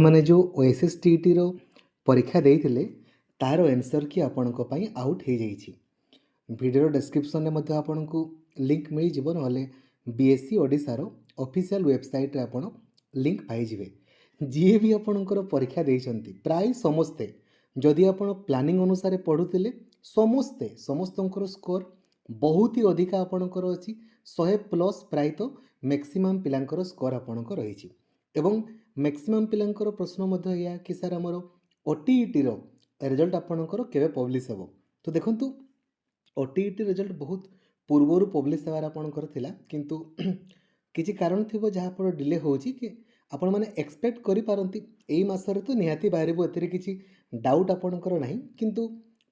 मैंने जो OSS TET रो परीक्षा देइथिले तार आंसर की आपणक पई आउट हो जाइछि। वीडियो डिस्क्रिप्शन में मध्य आपनको लिंक मिल जिवो नहले बीएससी ओडिशा रो ऑफिशियल वेबसाइट रे आपण लिंक पाई जिवे। जी भी आपणकर परीक्षा देइछंती प्राय समस्ते जदि आपण प्लानिंग अनुसार पढुतिले समस्तंकर स्कोर बहुत ही अधिका आपणकर अछि 100+ प्राय तो मैक्सिमम पिलांकर स्कोर आपणकर रहिछि एवं मैक्सिमम पिलांकर प्रश्न मध्य या कि सर आमर ओटीईटी रो रिजल्ट आपणकर केबे पब्लिश हेबो। तो देखंतु ओटीईटी रिजल्ट बहुत पूर्वर पब्लिश हेबार आपणकर थिला किंतु किछि कारण थिबो जहाँ पर डिले होउछि कि आपण माने एक्सपेक्ट करि पारंती एई मासरे तो निहाती बाहरिबो एथिरे किछि डाउट आपणकर नाही किंतु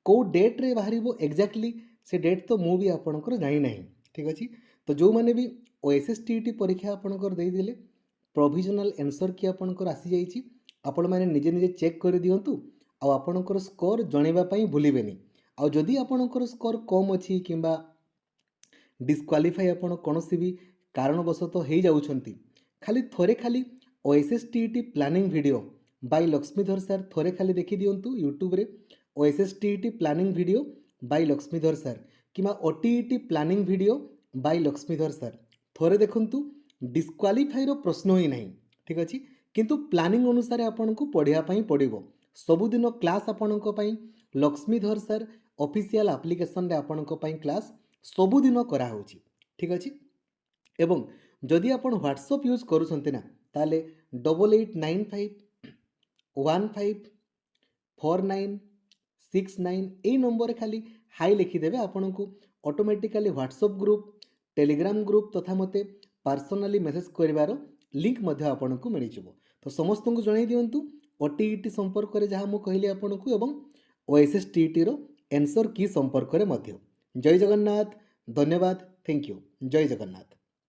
को डेट रे बाहरिबो एक्जेक्टली से डेट तो मु भी आपणकर जानि नाही। ठीक अछि। तो जो माने भी ओएसएस टीईटी परीक्षा आपणकर देइ दिले प्रोविजनल आंसर की आपणकर आसी जाइछि आपण माने निजे निजे चेक कर दियंतु आ आपणकर स्कोर जणेबा पई भूलिबेनी। आ जदि आपणकर स्कोर कम अछि किंबा डिस्क्वालिफाई आपण कोनोसी भी कारणवशत हो जाउछंती खाली थोरे खाली OSS TET planning video by Laxmidhar sir थोरे खाली देखि दियंतु यूट्यूब रे OSS TET planning video by Laxmidhar sir किंबा OTET planning video by Laxmidhar sir थोरे देखंतु डिस्क्वालिफाई रो प्रश्न ही नहीं। ठीक अछि। किंतु प्लानिंग अनुसार आपनको पढ़िया पई पड़िबो सबुदिन क्लास आपनको पई लक्ष्मीधर सर ऑफिशियल एप्लिकेशन रे आपनको पई क्लास सबुदिन करा होछि। ठीक अछि। एवं जदि आपण व्हाट्सएप यूज करूछंती ना ताले 8895154969 ए नंबर रे खाली हाई लिखि देबे आपनको automatically WhatsApp group Telegram group तथा मते पर्सनली मेसेज करिवार लिंक मध्य आपनको मिल जिवो। तो समस्त को जणाई दियंतु ओटीईटी संपर्क रे जहाँ मु कहली आपनको एवं ओएसएस टीईटी रो आंसर की संपर्क रे मध्य। जय जगन्नाथ। धन्यवाद। Thank you. जय जगन्नाथ।